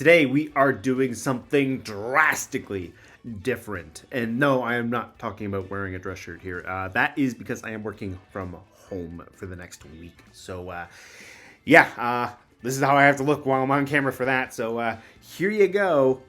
Today we are doing something drastically different. And no, I am not talking about wearing a dress shirt here. That is because I am working from home for the next week. So, this is how I have to look while I'm on camera for that. So, here you go.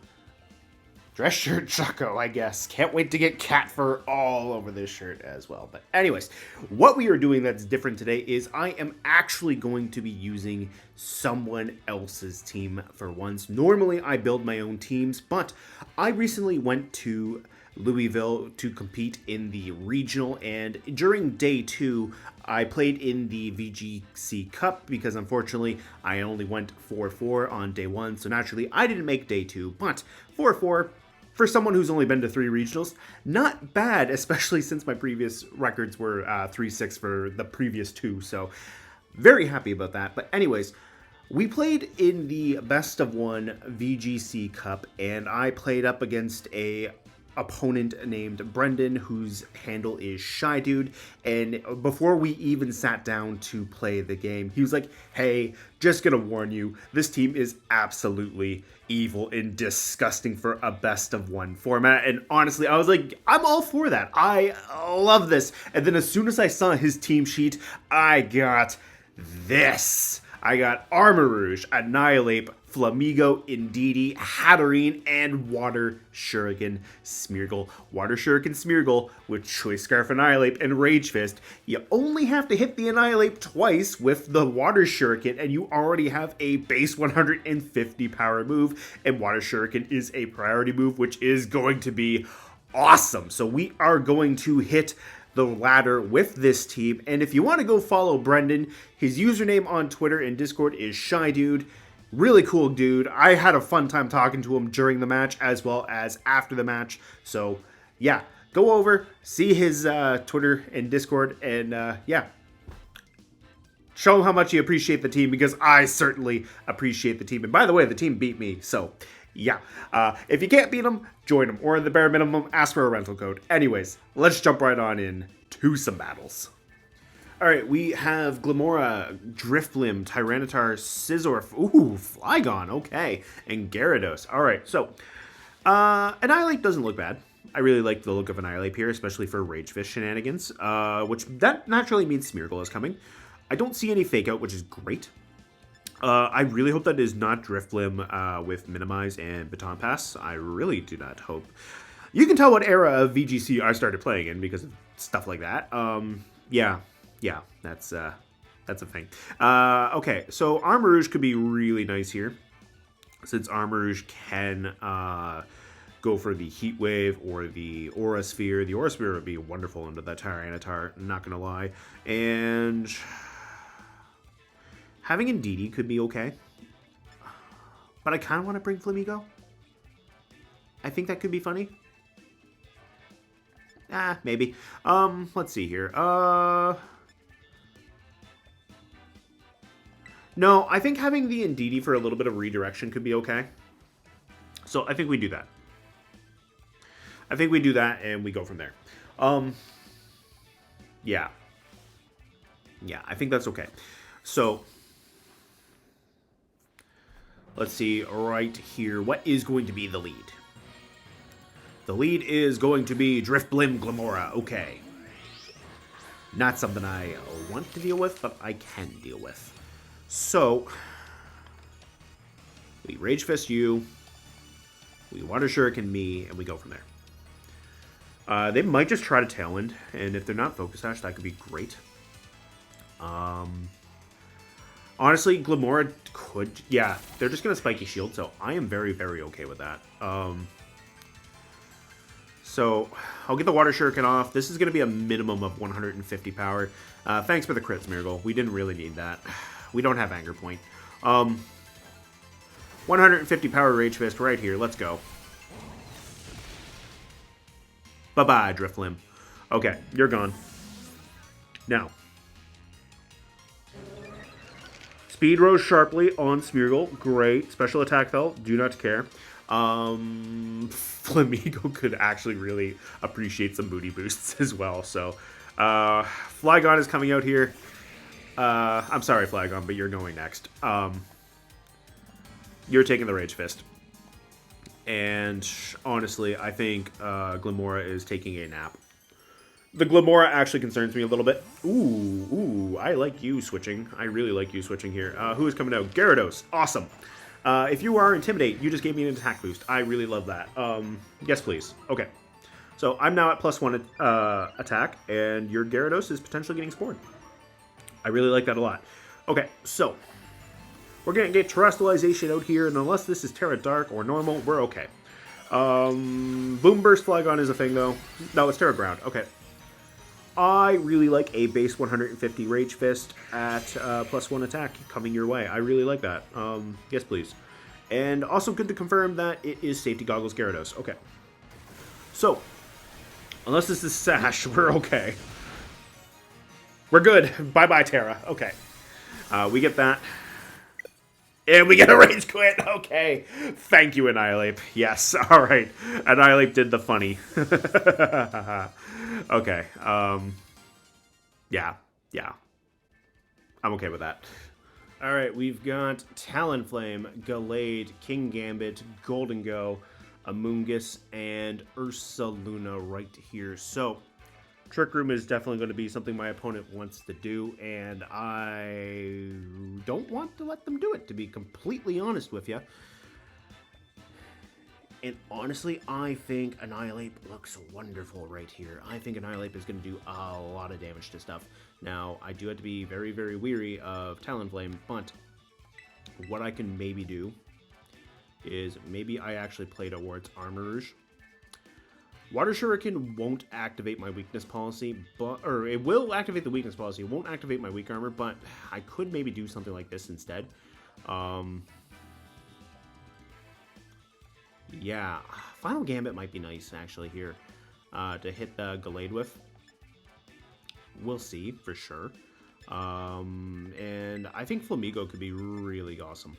Dress shirt Choco, I guess. Can't wait to get cat fur all over this shirt as well. But anyways, what we are doing that's different today is I am actually going to be using someone else's team for once. Normally, I build my own teams, but I recently went to Louisville to compete in the regional, and during day 2, I played in the VGC Cup because unfortunately I only went 4-4 on day 1, so naturally I didn't make day 2, but 4-4 for someone who's only been to 3 regionals, not bad, especially since my previous records were 3-6 for the previous 2, so very happy about that. But anyways, we played in the best of 1 VGC Cup, and I played up against a opponent named Brendan, whose handle is Shy Dude. And before we even sat down to play the game, he was like, "Hey, just gonna warn you, this team is absolutely evil and disgusting for a best of 1 format." And honestly, I was like, I'm all for that. I love this. And then as soon as I saw his team sheet, I got this. I got Armarouge, Annihilape, Flamigo, Indeedee, Hatterene, and Water Shuriken Smeargle. Water Shuriken Smeargle with Choice Scarf Annihilape and Rage Fist. You only have to hit the Annihilape twice with the Water Shuriken, and you already have a base 150 power move, and Water Shuriken is a priority move, which is going to be awesome. So we are going to hit the ladder with this team, and if you want to go follow Brendan, his username on Twitter and Discord is Shy Dude. Really cool dude. I had a fun time talking to him during the match as well as after the match. So yeah, go over, see his Twitter and Discord, and show him how much you appreciate the team, because I certainly appreciate the team. And by the way, the team beat me, so yeah. If you can't beat them, join them, or at the bare minimum, ask for a rental code. Anyways, let's jump right on in to some battles. Alright, we have Glimmora, Driftblim, Tyranitar, Scizor, ooh, Flygon, okay, and Gyarados. Alright, so, Annihilape doesn't look bad. I really like the look of Annihilape here, especially for Rage Fist shenanigans, which that naturally means Smeargle is coming. I don't see any Fake Out, which is great. I really hope that is not Driftblim with Minimize and Baton Pass. I really do not hope. You can tell what era of VGC I started playing in because of stuff like that. Yeah, that's a thing. Okay, so Armarouge could be really nice here, since Armarouge can go for the Heat Wave or the Aura Sphere. The Aura Sphere would be wonderful into that Tyranitar, not gonna lie. And having Indeedee could be okay, but I kind of want to bring Flamigo. I think that could be funny. Maybe. Let's see here. No, I think having the Indeedee for a little bit of redirection could be okay. So I think we do that. I think we do that and we go from there. Yeah. Yeah, I think that's okay. So let's see right here. What is going to be the lead? The lead is going to be Driftblim Glimmora. Okay. Not something I want to deal with, but I can deal with. So, we Rage Fist you, we Water Shuriken me, and we go from there. They might just try to Tailwind, and if they're not Focus Sash, that could be great. Honestly, Glimmora could... Yeah, they're just going to Spiky Shield, so I am very, very okay with that. So, I'll get the Water Shuriken off. This is going to be a minimum of 150 power. Thanks for the crit, Smeargle. We didn't really need that. We don't have Anger Point. 150 power Rage Fist right here. Let's go. Bye-bye, Driftblim. Okay, you're gone. Now, Speed rose sharply on Smeargle. Great. Special attack fell. Do not care. Flamigo could actually really appreciate some booty boosts as well. So, Flygon is coming out here. I'm sorry, Flygon, but you're going next. you're taking the Rage Fist. And honestly, I think Glimora is taking a nap. The Glimora actually concerns me a little bit. Ooh, I like you switching. I really like you switching here. Who is coming out? Gyarados. Awesome. If you are Intimidate, you just gave me an attack boost. I really love that. Yes, please. Okay. So I'm now at +1 attack, and your Gyarados is potentially getting spored. I really like that a lot. Okay, so we're going to get Terrestrialization out here, and unless this is Terra Dark or normal, we're okay. Boom Burst Flygon is a thing, though. No, it's Terra Ground. Okay. I really like a base 150 Rage Fist at +1 attack coming your way. I really like that. Yes, please. And also good to confirm that it is Safety Goggles Gyarados. Okay. So, unless this is Sash, we're okay. We're good. Bye-bye, Terra. Okay. We get that. And we get a Rage Quit. Okay. Thank you, Annihilape. Yes. All right. Annihilape did the funny. Okay. Yeah. I'm okay with that. All right. We've got Talonflame, Gallade, King Gambit, Golden Go, Amoonguss, and Ursaluna right here. So, Trick Room is definitely going to be something my opponent wants to do, and I don't want to let them do it, to be completely honest with you. And honestly, I think Annihilape looks wonderful right here. I think Annihilape is going to do a lot of damage to stuff. Now, I do have to be very, very weary of Talonflame, but what I can maybe do is maybe I actually play towards Armarouge. Water Shuriken won't activate my weakness policy, or it will activate the weakness policy. It won't activate my weak armor, but I could maybe do something like this instead. Yeah, Final Gambit might be nice actually here to hit the Gallade with. We'll see for sure. And I think Flamigo could be really awesome.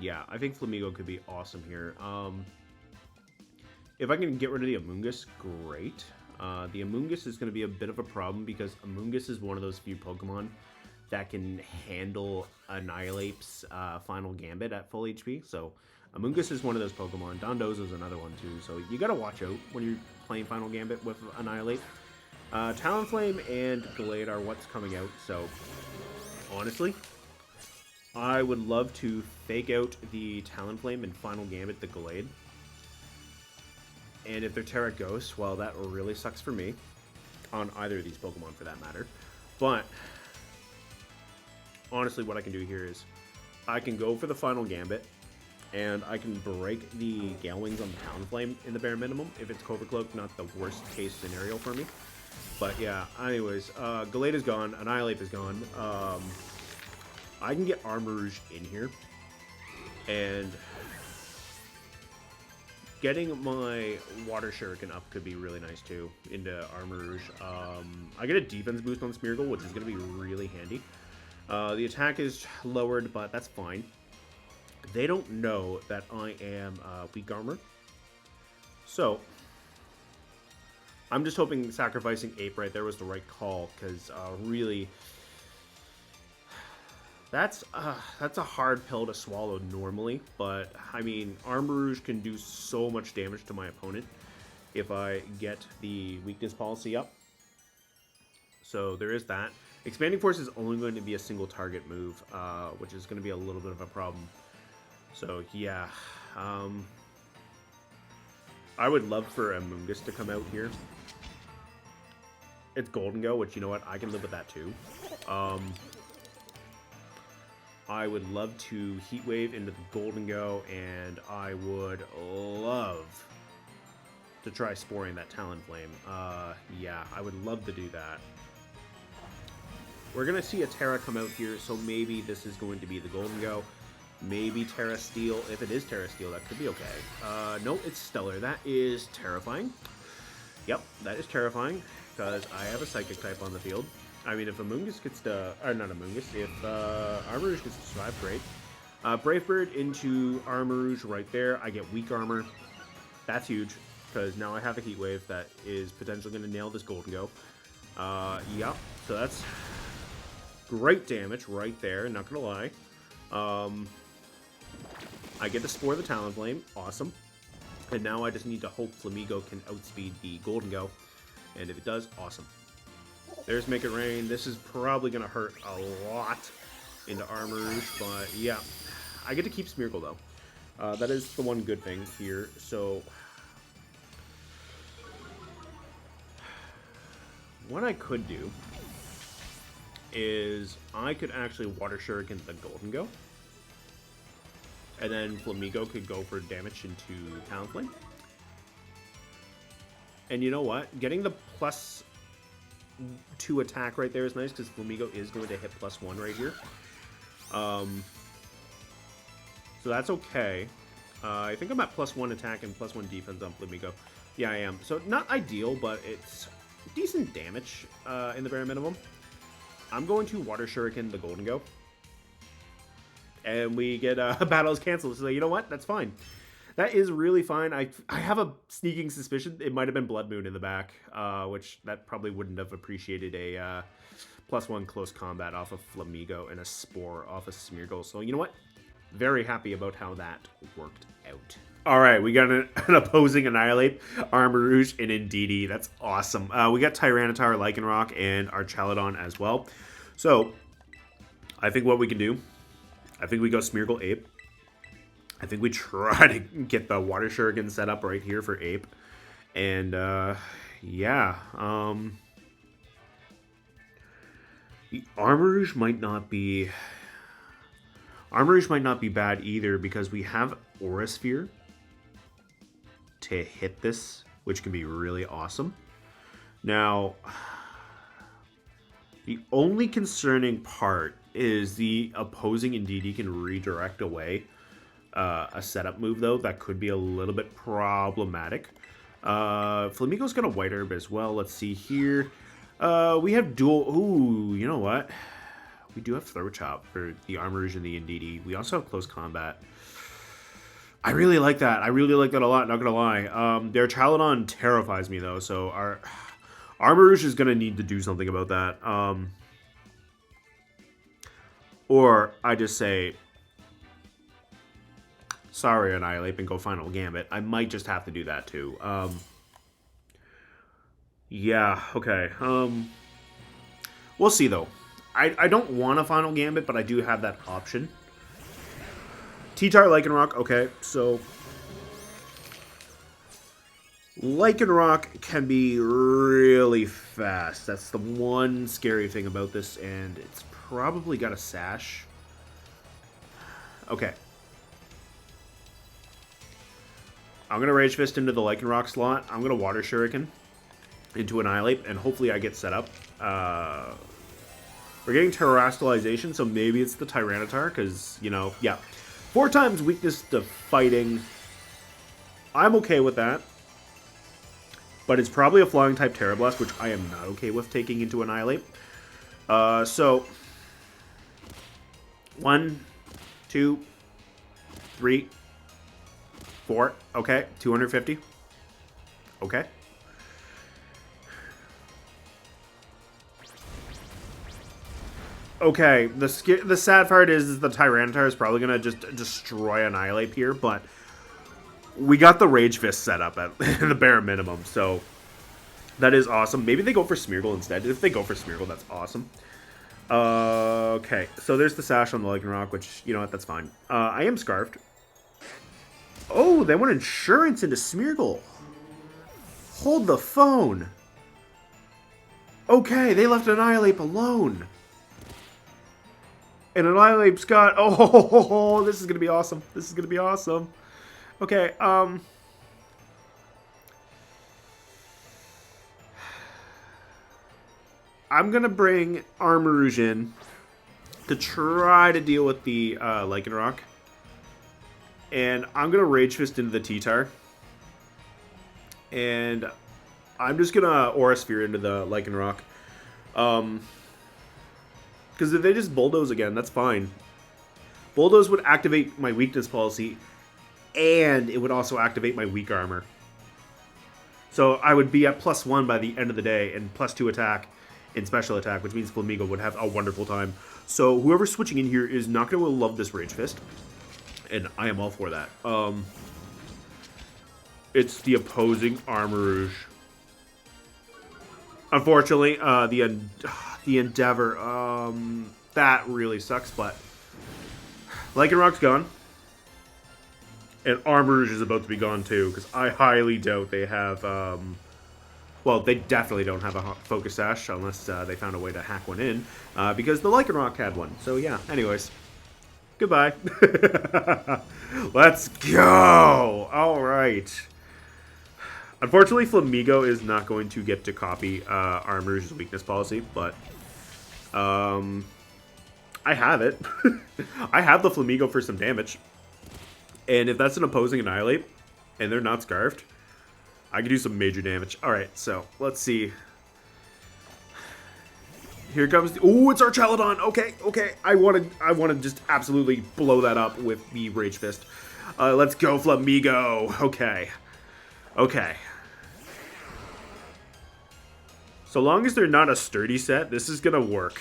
Yeah, I think Flamigo could be awesome here. If I can get rid of the Amoonguss, great. The Amoonguss is going to be a bit of a problem because Amoonguss is one of those few Pokemon that can handle Annihilape's Final Gambit at full HP. So Amoonguss is one of those Pokemon. Dondozo is another one too. So you got to watch out when you're playing Final Gambit with Annihilape. Talonflame and Gallade are what's coming out. So honestly, I would love to fake out the Talonflame and Final Gambit the Gallade. And if they're Tera Ghost, well, that really sucks for me. On either of these Pokemon, for that matter. But honestly, what I can do here is I can go for the Final Gambit, and I can break the Gale Wings on the Talonflame in the bare minimum. If it's Covert Cloak, not the worst case scenario for me. But yeah, anyways, Gallade is gone, Annihilape is gone. I can get Armarouge in here, and getting my Water Shuriken up could be really nice too into Armarouge. I get a defense boost on Smeargle, which is going to be really handy. The attack is lowered, but that's fine. They don't know that I am weak armor. So, I'm just hoping sacrificing Ape right there was the right call, because really, that's a hard pill to swallow normally, but I mean, Armarouge can do so much damage to my opponent if I get the weakness policy up. So there is that. Expanding Force is only going to be a single target move, which is going to be a little bit of a problem. So yeah, I would love for Amoonguss to come out here. It's Golden Go, which, you know what, I can live with that too. I would love to Heat Wave into the Golden Go, and I would love to try sporing that Talonflame. Yeah, I would love to do that. We're going to see a Tera come out here, so maybe this is going to be the Golden Go. Maybe Tera Steel. If it is Tera Steel, that could be okay. No, it's Stellar. That is terrifying. Yep, that is terrifying, because I have a Psychic type on the field. I mean, if Amoonguss gets to... Or not Amoonguss. If Armarouge gets to survive, great. Brave Bird into Armarouge right there. I get weak armor. That's huge, because now I have a Heat Wave that is potentially going to nail this Golden Go. Yep, so that's great damage right there, not going to lie. I get to Spore the Talonflame. Awesome. And now I just need to hope Flamigo can outspeed the Golden Go. And if it does, awesome. There's Make It Rain. This is probably going to hurt a lot into Armarouge, but yeah. I get to keep Smeargle, though. That is the one good thing here. So, what I could do is I could actually Water Shuriken the Golden Go. And then Flamigo could go for damage into Talonflame. And you know what? Getting the +2 attack right there is nice because Flamigo is going to hit +1 right here. So that's okay. I think I'm at +1 attack and +1 defense on Flamigo. Yeah, I am. So not ideal, but it's decent damage in the bare minimum. I'm going to Water Shuriken the Golden Go. And we get battles canceled. So you know what? That's fine. That is really fine. I have a sneaking suspicion it might have been Blood Moon in the back, which that probably wouldn't have appreciated a +1 close combat off of Flamigo and a Spore off of Smeargle. So you know what? Very happy about how that worked out. All right, we got an opposing Annihilape, Armarouge, and Indeedee. That's awesome. We got Tyranitar, Lycanroc, and Archaludon as well. So I think what we can do, I think we go Smeargle Ape. I think we try to get the Water Shuriken set up right here for Ape. And, yeah. Armarouge might not be... Armarouge might not be bad either because we have Aura Sphere to hit this, which can be really awesome. Now, the only concerning part is the opposing Indeedee can redirect away a setup move, though. That could be a little bit problematic. Flamigo's got a White Herb as well. Let's see here. We have dual... Ooh, you know what? We do have Throat Chop for the Armarouge and the Indeedee. We also have Close Combat. I really like that. I really like that a lot, not gonna lie. Their Chaludon terrifies me, though, so our Armarouge is gonna need to do something about that. Or I just say, sorry, Annihilape, and go Final Gambit. I might just have to do that, too. Yeah, okay. We'll see, though. I don't want a Final Gambit, but I do have that option. T-Tar, Lycanroc, okay, so Lycanroc can be really fast. That's the one scary thing about this, and it's probably got a Sash. Okay. I'm going to Rage Fist into the Lycanroc slot. I'm going to Water Shuriken into Annihilape, and hopefully I get set up. We're getting Terastallization, so maybe it's the Tyranitar, because, you know, yeah. 4 times weakness to fighting. I'm okay with that. But it's probably a Flying type Tera Blast, which I am not okay with taking into Annihilape. So 1, 2, 3, 4. Okay, 250. Okay. Okay, the sad part is the Tyranitar is probably going to just destroy Annihilape here, but we got the Rage Fist set up at the bare minimum, so that is awesome. Maybe they go for Smeargle instead. If they go for Smeargle, that's awesome. Okay, so there's the Sash on the Lycanroc, which, you know what, that's fine. I am Scarfed. Oh, they went Insurance into Smeargle. Hold the phone. Okay, they left Annihilape alone. And Annihilape's got... Oh, this is going to be awesome. This is going to be awesome. Okay, I'm going to bring Armarouge in to try to deal with the Lycanroc. And I'm going to Rage Fist into the T-Tar. And I'm just going to Aura Sphere into the Lycanroc. Because if they just Bulldoze again, that's fine. Bulldoze would activate my weakness policy, and it would also activate my weak armor. So I would be at +1 by the end of the day, and +2 attack in special attack, which means Flamigo would have a wonderful time. So whoever's switching in here is not going to love this Rage Fist. And I am all for that. It's the opposing Armarouge. Unfortunately, the Endeavor, that really sucks, but Lycanroc's gone. And Armarouge is about to be gone too, because I highly doubt they have, well, they definitely don't have a Focus Sash, unless they found a way to hack one in, because the Lycanroc had one. So yeah, anyways. Goodbye. Let's go! Alright. Unfortunately, Flamigo is not going to get to copy Armarouge's weakness policy, but I have it. I have the Flamigo for some damage. And if that's an opposing Annihilape, and they're not Scarfed, I can do some major damage. Alright, so let's see. Here comes the... Ooh, it's our Chaladon. Okay, okay. I want to just absolutely blow that up with the Rage Fist. Let's go, Flamigo. Okay. Okay. So long as they're not a sturdy set, this is going to work.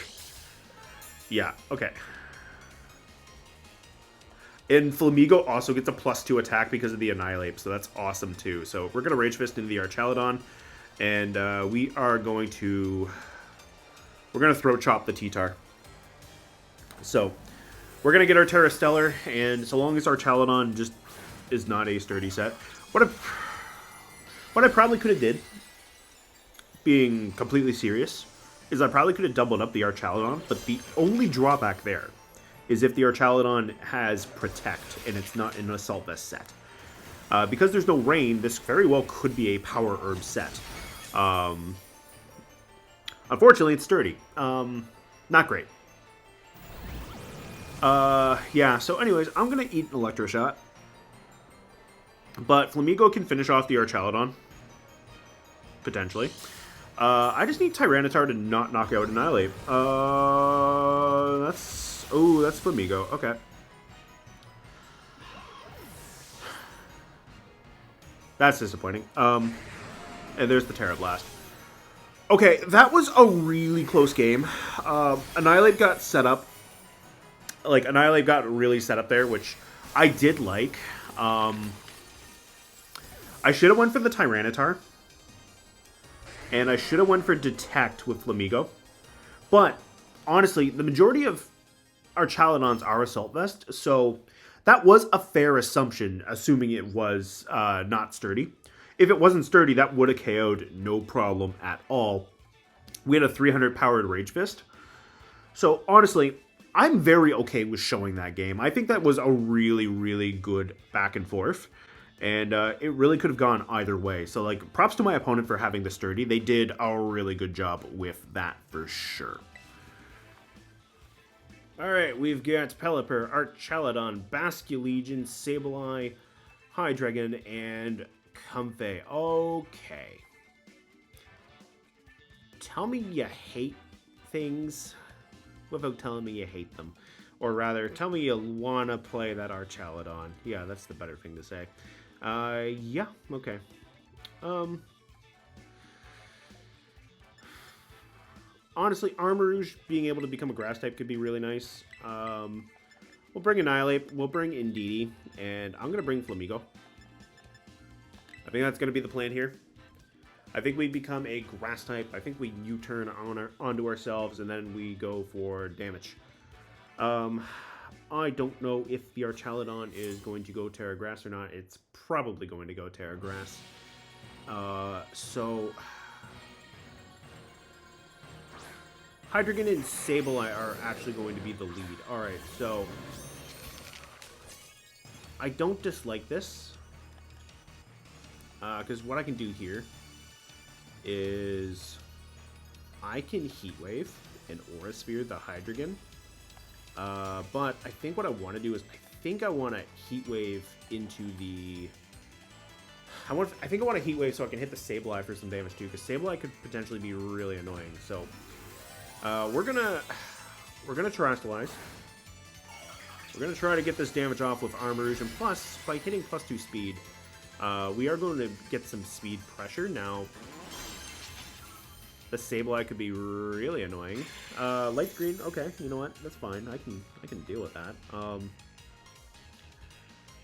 Yeah, okay. And Flamigo also gets a +2 attack because of the Annihilape, so that's awesome too. So we're going to Rage Fist into the Archaladon, and we are going to... We're going to Throat Chop the T-Tar. So we're going to get our Terra Stellar, and so long as our Chaladon just is not a sturdy set. What I probably could have did, being completely serious, is I probably could have doubled up the Archaladon, but the only drawback there is if the Archaladon has Protect, and it's not an Assault Vest set. Because there's no rain, this very well could be a Power Herb set. Unfortunately, it's sturdy. Not great. Yeah, so anyways, I'm going to eat an Electro Shot. But Flamigo can finish off the Archaladon. Potentially. I just need Tyranitar to not knock out Annihilape. That's... Oh, that's Flamigo. Okay. That's disappointing. And there's the Tera Blast. Okay, that was a really close game. Annihilape got set up. Like, Annihilape got really set up there, which I did like. I should have went for the Tyranitar. And I should have went for Detect with Flamigo. But, honestly, the majority of our Chaladons are Assault Vest, so that was a fair assumption, assuming it was not sturdy. If it wasn't sturdy, that would have KO'd no problem at all. We had a 300 powered Rage Fist. So, honestly, I'm very okay with showing that game. I think that was a really, really good back and forth. And it really could have gone either way. So, like, props to my opponent for having the sturdy. They did a really good job with that for sure. Alright, we've got Pelipper, Archaladon, Basculegion, Sableye, Hydreigon, and Comfey. Okay. Tell me you hate things without telling me you hate them. Or rather, tell me you want to play that Archaladon. Yeah, that's the better thing to say. Yeah, okay. Honestly, Armarouge being able to become a grass type could be really nice. We'll bring Annihilape, we'll bring Indeedee, and I'm going to bring Flamigo. I think that's going to be the plan here. I think we become a grass type. I think we U-turn onto ourselves, and then we go for damage. I don't know if the Archaladon is going to go Tera Grass or not. It's probably going to go Tera Grass. So... Hydreigon and Sableye are actually going to be the lead. Alright, so... I don't dislike this. Because what I can do here is... I can Heat Wave and Aura Sphere the Hydreigon. But I think what I want to do is... I think I want to Heat Wave into the... I think I want to Heat Wave so I can hit the Sableye for some damage too. Because Sableye could potentially be really annoying. So... we're gonna Terastallize. We're gonna try to get this damage off with Armarouge, and plus, by hitting +2 speed, we are going to get some speed pressure. Now, The Sableye could be really annoying. Light green, okay, you know what? That's fine. I can deal with that.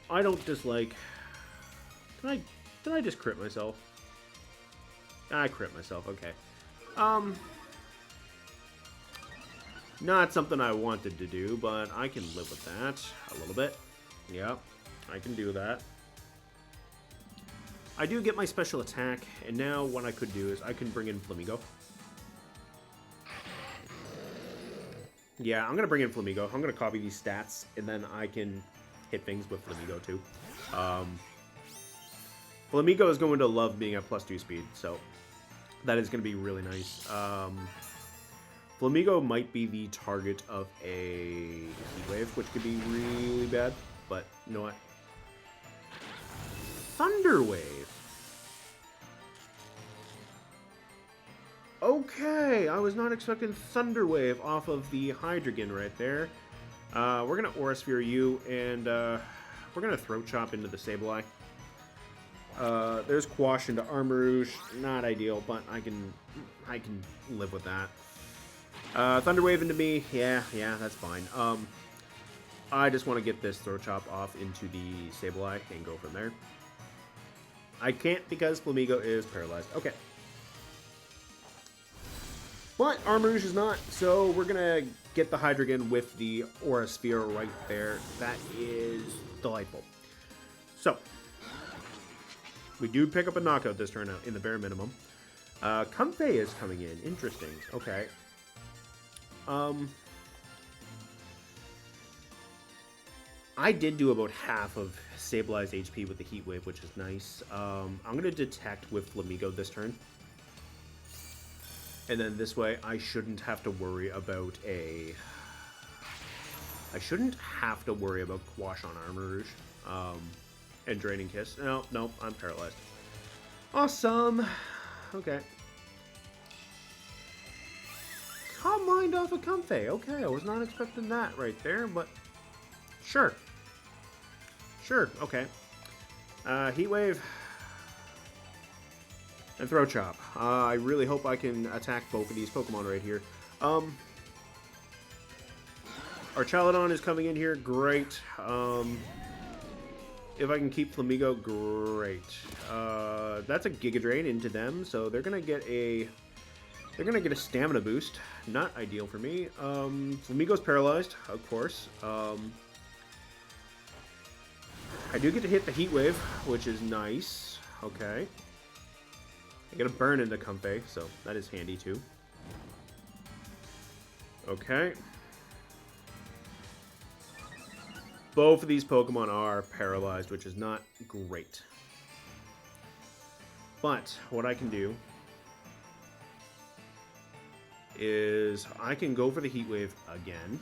I don't dislike. Did I just crit myself? I crit myself. Okay. Not something I wanted to do, but I can live with that a little bit. Yep, I can do that. I do get my special attack, and now what I could do is I can bring in Flamigo. Yeah, I'm going to bring in Flamigo. I'm going to copy these stats, and then I can hit things with Flamigo, too. Flamigo is going to love being at +2 speed, so that is going to be really nice. Flamigo might be the target of a Heat Wave, which could be really bad, but you know what? Thunder Wave. Okay, I was not expecting Thunder Wave off of the Hydreigon right there. We're going to Aura Sphere you, and we're going to Throat Chop into the Sableye. There's Quash into Armarouge. Not ideal, but I can live with that. Thunder Wave into me. Yeah, that's fine. I just want to get this Throat Chop off into the Sableye and go from there. I can't because Flamigo is paralyzed. Okay. But Armarouge is not, so we're going to get the Hydreigon with the Aura Sphere right there. That is delightful. So, we do pick up a knockout this turn out in the bare minimum. Comfey is coming in. Interesting. Okay. I did do about half of Sableye's HP with the Heat Wave, which is nice. I'm going to Detect with Flamigo this turn. And then this way, I shouldn't have to worry about a... I shouldn't have to worry about Quash on Armarouge. And Draining Kiss. No, I'm paralyzed. Awesome. Okay. Calm Mind off of Comfey. Okay, I was not expecting that right there, but sure. Sure, okay. Heat Wave. And Throat Chop. I really hope I can attack both of these Pokemon right here. Archaladon is coming in here. Great. If I can keep Flamigo, great. That's a Giga Drain into them, so they're gonna get a stamina boost. Not ideal for me. Flamigo's paralyzed, of course. I do get to hit the Heat Wave, which is nice. Okay. I get a burn into Comfey, so that is handy too. Okay. Both of these Pokemon are paralyzed, which is not great. But what I can do is I can go for the Heat Wave again.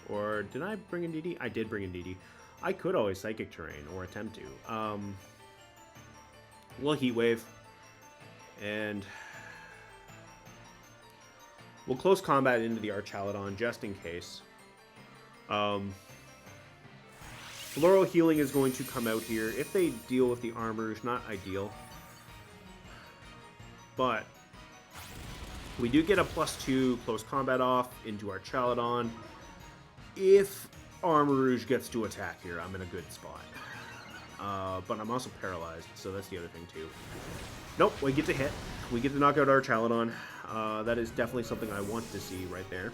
Or did I bring Indeedee? I did bring Indeedee. I could always Psychic Terrain or attempt to. We'll Heat Wave. And we'll Close Combat into the Archaladon just in case. Floral Healing is going to come out here. If they deal with the Armarouge, not ideal. But we do get a +2 Close Combat off into Archaladon. If Armarouge gets to attack here, I'm in a good spot. But I'm also paralyzed, so that's the other thing too. Nope, we get to hit. We get to knock out Archaladon. That is definitely something I want to see right there.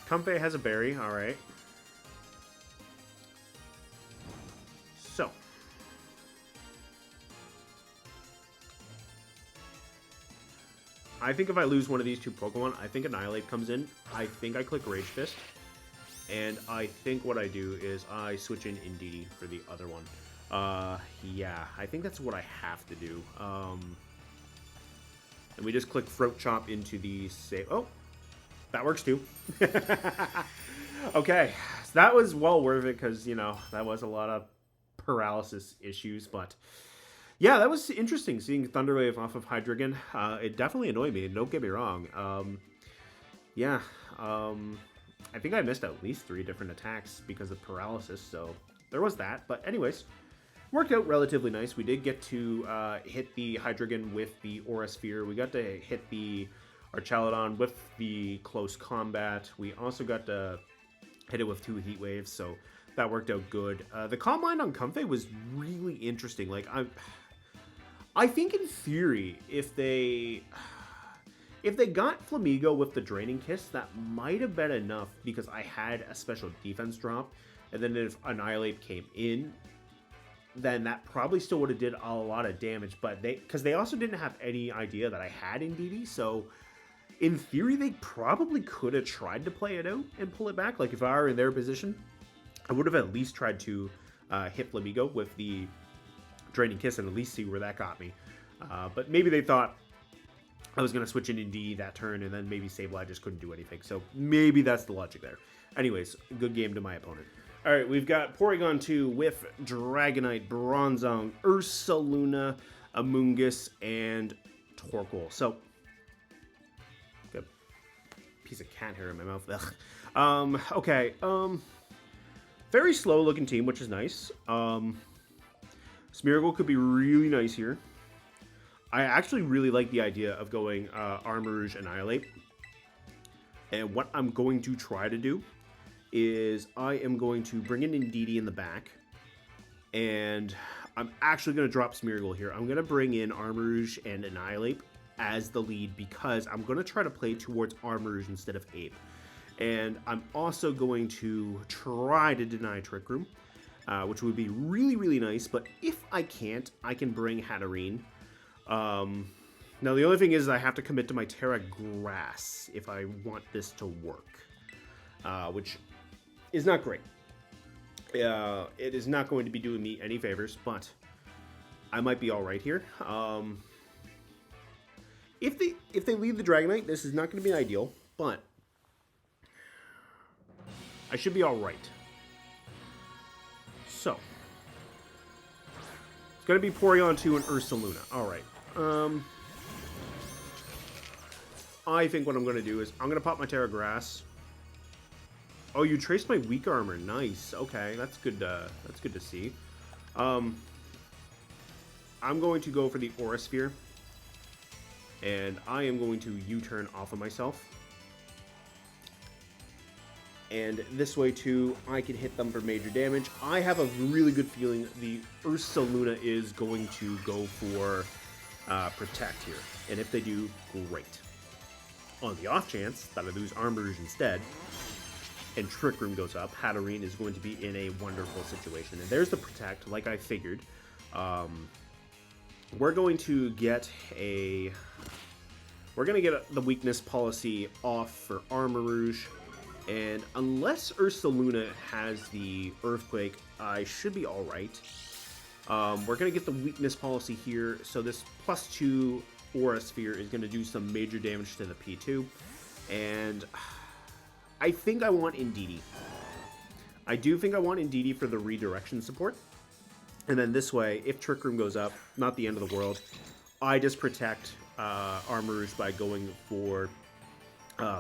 Comfey has a berry, alright. So. I think if I lose one of these two Pokemon, I think Annihilape comes in. I think I click Rage Fist. And I think what I do is I switch in Indeedee for the other one. Yeah, I think that's what I have to do. And we just click Throat Chop into the save. Oh, that works too. Okay, so that was well worth it because, you know, that was a lot of paralysis issues. But yeah, that was interesting seeing Thunder Wave off of Hydreigon. It definitely annoyed me, don't get me wrong. Yeah, I think I missed at least 3 different attacks because of paralysis, so there was that. But anyways, worked out relatively nice. We did get to hit the Hydreigon with the Aura Sphere. We got to hit the Archaludon with the Close Combat. We also got to hit it with 2 Heat Waves, so that worked out good. The Calm Mind on Comfey was really interesting. Like, I think in theory, if they got Flamigo with the Draining Kiss, that might have been enough, because I had a special defense drop, and then if Annihilape came in, then that probably still would have did a lot of damage, but because they also didn't have any idea that I had Indeedee, so in theory, they probably could have tried to play it out and pull it back. Like, if I were in their position, I would have at least tried to hit Flamigo with the Draining Kiss and at least see where that got me. But maybe they thought I was going to switch in Indeedee that turn, and then maybe Sableye just couldn't do anything. So maybe that's the logic there. Anyways, good game to my opponent. All right, we've got Porygon 2 with Dragonite, Bronzong, Ursaluna, Amoonguss, and Torkoal. So, got a piece of cat hair in my mouth. Ugh. Okay. Very slow looking team, which is nice. Smeargle could be really nice here. I actually really like the idea of going Armarouge and Annihilape. And what I'm going to try to do is I am going to bring in Indeedee in the back. And I'm actually going to drop Smeargle here. I'm going to bring in Armarouge and Annihilape as the lead, because I'm going to try to play towards Armarouge instead of Ape. And I'm also going to try to deny Trick Room, which would be really, really nice. But if I can't, I can bring Hatterene. Now, the only thing is I have to commit to my Tera Grass if I want this to work, which is not great. It is not going to be doing me any favors, but I might be all right here. If they leave the Dragonite, this is not going to be ideal, but I should be all right. So it's going to be Porygon 2 and Ursaluna. All right. I think what I'm going to do is I'm going to pop my Tera Grass. Oh, you traced my weak armor. Nice. Okay, that's good. That's good to see. I'm going to go for the Aura Sphere, and I am going to U-turn off of myself. And this way too, I can hit them for major damage. I have a really good feeling the Ursaluna is going to go for Protect here, and if they do, great. On the off chance that I lose Armarouge instead, and Trick Room goes up, Hatterene is going to be in a wonderful situation. And there's the Protect, like I figured. We're going to get the weakness policy off for Armarouge, and unless Ursaluna has the Earthquake, I should be all right. We're going to get the weakness policy here, so this +2 Aura Sphere is going to do some major damage to the P2, and I think I want Indeedee. I do think I want Indeedee for the redirection support, and then this way, if Trick Room goes up, not the end of the world, I just protect Armarouge by going for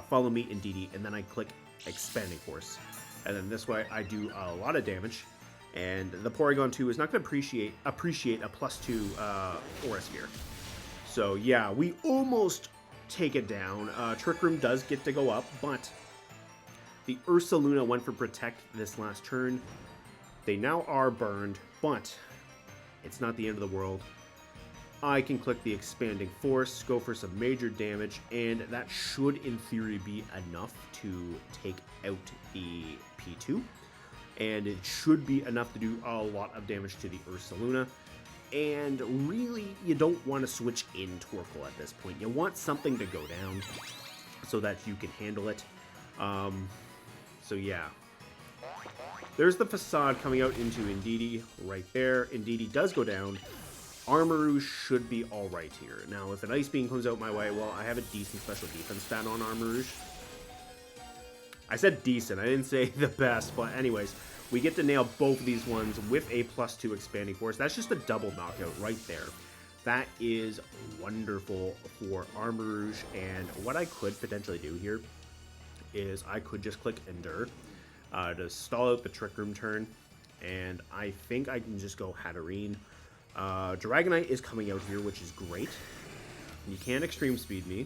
Follow Me Indeedee, and then I click Expanding Force, and then this way I do a lot of damage. And the Porygon 2 is not going to appreciate a +2 Aura Sphere. So yeah, we almost take it down. Trick Room does get to go up, but the Ursaluna went for Protect this last turn. They now are burned, but it's not the end of the world. I can click the Expanding Force, go for some major damage, and that should in theory be enough to take out the P2. And it should be enough to do a lot of damage to the Ursaluna. And really, you don't want to switch in Torkoal at this point. You want something to go down so that you can handle it. So yeah. There's the Facade coming out into Indeedee right there. Indeedee does go down. Armarouge should be alright here. Now, if an Ice Beam comes out my way, well, I have a decent special defense stat on Armarouge. I said decent, I didn't say the best, but anyways, we get to nail both of these ones with a +2 Expanding Force. That's just a double knockout right there. That is wonderful for Armarouge, and what I could potentially do here is I could just click Endure to stall out the Trick Room turn, And I think I can just go Hatterene. Dragonite is coming out here, which is great. You can't extreme speed me.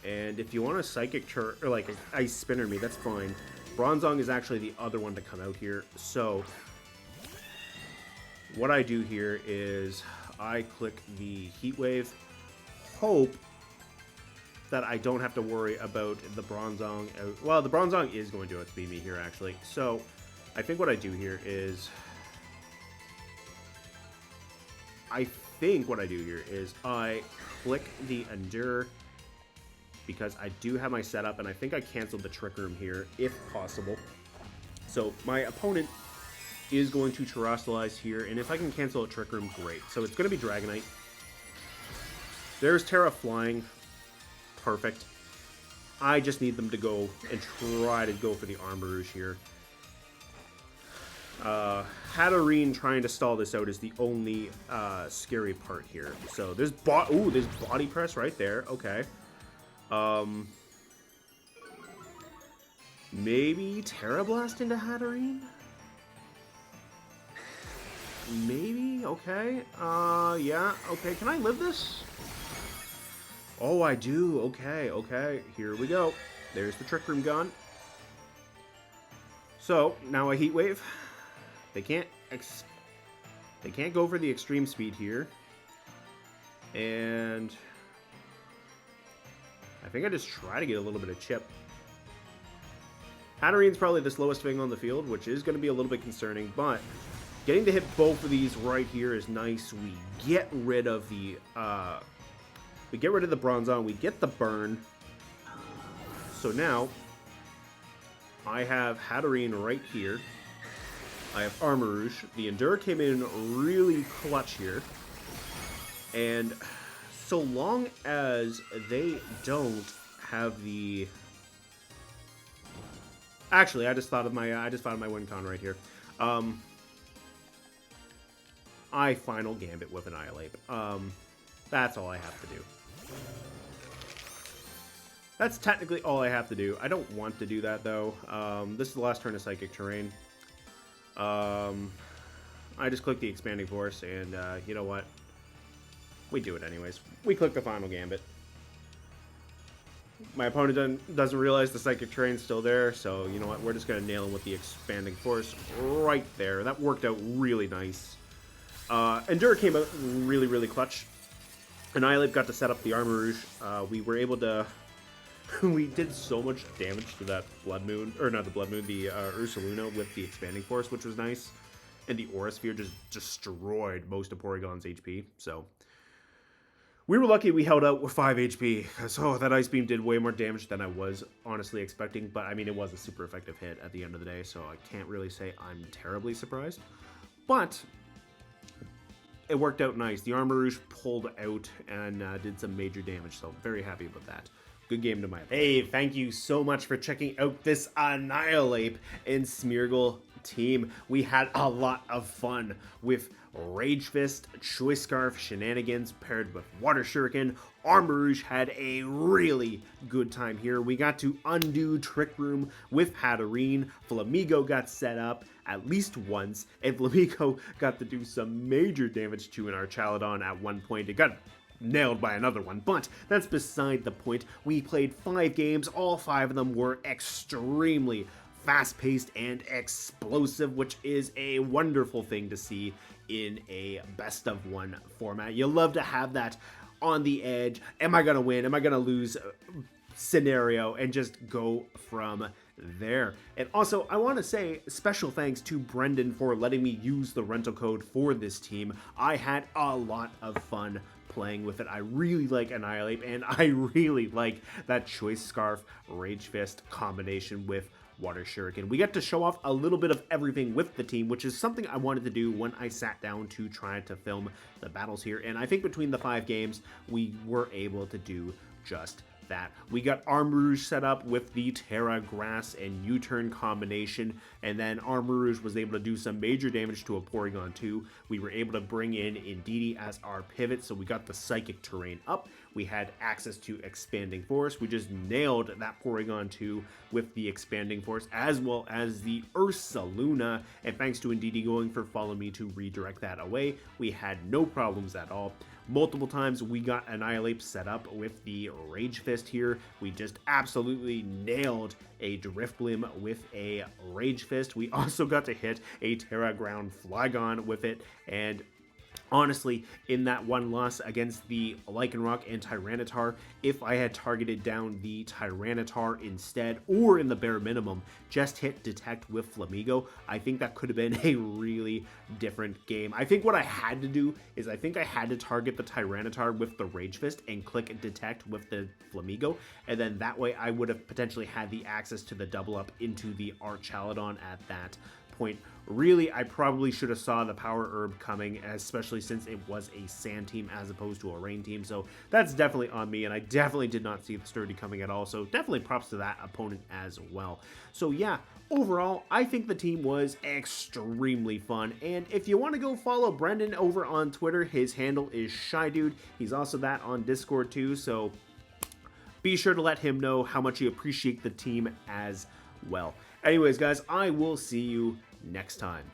And if you want a Psychic or like Ice Spinner me, that's fine. Bronzong is actually the other one to come out here. So what I do here is I click the Heat Wave, hope that I don't have to worry about the Bronzong. Well, the Bronzong is going to outspeed me here, actually. So I think what I do here is I click the Endure because I do have my setup, and I think I canceled the Trick Room here, if possible. So my opponent is going to Terrastallize here, and if I can cancel a Trick Room, great. So it's going to be Dragonite. There's Tera flying. Perfect. I just need them to go and try to go for the Armarouge here. Hatterene trying to stall this out is the only scary part here. So there's there's Body Press right there. Okay. Maybe Terra Blast into Hatterene? Maybe? Okay. Yeah. Okay, can I live this? Oh, I do. Okay, okay. Here we go. There's the Trick Room gone. So, now a Heat Wave. They can't go for the extreme speed here. And I think I just try to get a little bit of chip. Hatterene's probably the slowest thing on the field, which is going to be a little bit concerning, but getting to hit both of these right here is nice. We get rid of the Bronzong, we get the burn. So now I have Hatterene right here. I have Armarouge. The Endure came in really clutch here. And so long as they don't have the... Actually, I just thought of my win con right here. I final Gambit with Annihilape. That's all I have to do. That's technically all I have to do. I don't want to do that, though. This is the last turn of Psychic Terrain. I just click the Expanding Force, and you know what? We do it anyways. We click the final Gambit. My opponent doesn't realize the Psychic Terrain's still there, so you know what? We're just going to nail him with the Expanding Force right there. That worked out really nice. Endure came out really, really clutch. Annihilape got to set up the Armarouge. We were able to... we did so much damage to that Blood Moon, or not the Blood Moon, the Ursaluna with the Expanding Force, which was nice. And the Aura Sphere just destroyed most of Porygon's HP, so... We were lucky we held out with 5 HP, because, that Ice Beam did way more damage than I was honestly expecting, but, I mean, it was a super effective hit at the end of the day, so I can't really say I'm terribly surprised. But it worked out nice. The Armarouge pulled out and did some major damage, so very happy about that. Good game to my opinion. Hey, thank you so much for checking out this Annihilape and Smeargle team. We had a lot of fun with Rage Fist, Choice Scarf shenanigans paired with Water Shuriken. Armarouge had a really good time here. We got to undo Trick Room with Hatterene. Flamigo got set up at least once, and Flamigo got to do some major damage to an Archaludon at one point. It got nailed by another one, but that's beside the point. We played 5 games. All 5 of them were extremely fast-paced and explosive, which is a wonderful thing to see in a best-of-1 format. You love to have that on the edge, am I gonna win, am I gonna lose scenario, and just go from there. And also, I want to say special thanks to Brendan for letting me use the rental code for this team. I had a lot of fun playing with it. I really like Annihilape, and I really like that Choice Scarf Rage Fist combination with Water Shuriken. We got to show off a little bit of everything with the team, which is something I wanted to do when I sat down to try to film the battles here. And I think between the 5 games, we were able to do just that. We got Armarouge set up with the Tera Grass and U-turn combination, and then Armarouge was able to do some major damage to a Porygon 2. We were able to bring in Indeedee as our pivot, so we got the Psychic terrain up. We had access to Expanding Force. We just nailed that Porygon 2 with the Expanding Force, as well as the Ursaluna, and thanks to Indeedee going for Follow Me to redirect that away, we had no problems at all. Multiple times we got Annihilape set up with the Rage Fist here. We just absolutely nailed a Driftblim with a Rage Fist. We also got to hit a Terra Ground Flygon with it, and honestly, in that one loss against the Lycanroc and Tyranitar, if I had targeted down the Tyranitar instead, or in the bare minimum, just hit Detect with Flamigo, I think that could have been a really different game. I think what I had to do is I think I had to target the Tyranitar with the Rage Fist and click Detect with the Flamigo, and then that way I would have potentially had the access to the double up into the Archaladon at that point. Really, I probably should have saw the Power Herb coming, especially since it was a Sand team as opposed to a Rain team, so that's definitely on me, and I definitely did not see the Sturdy coming at all, so definitely props to that opponent as well. So yeah, overall, I think the team was extremely fun, and if you want to go follow Brendan over on Twitter, his handle is ShyDude. He's also that on Discord too, so be sure to let him know how much you appreciate the team as well. Anyways, guys, I will see you next time.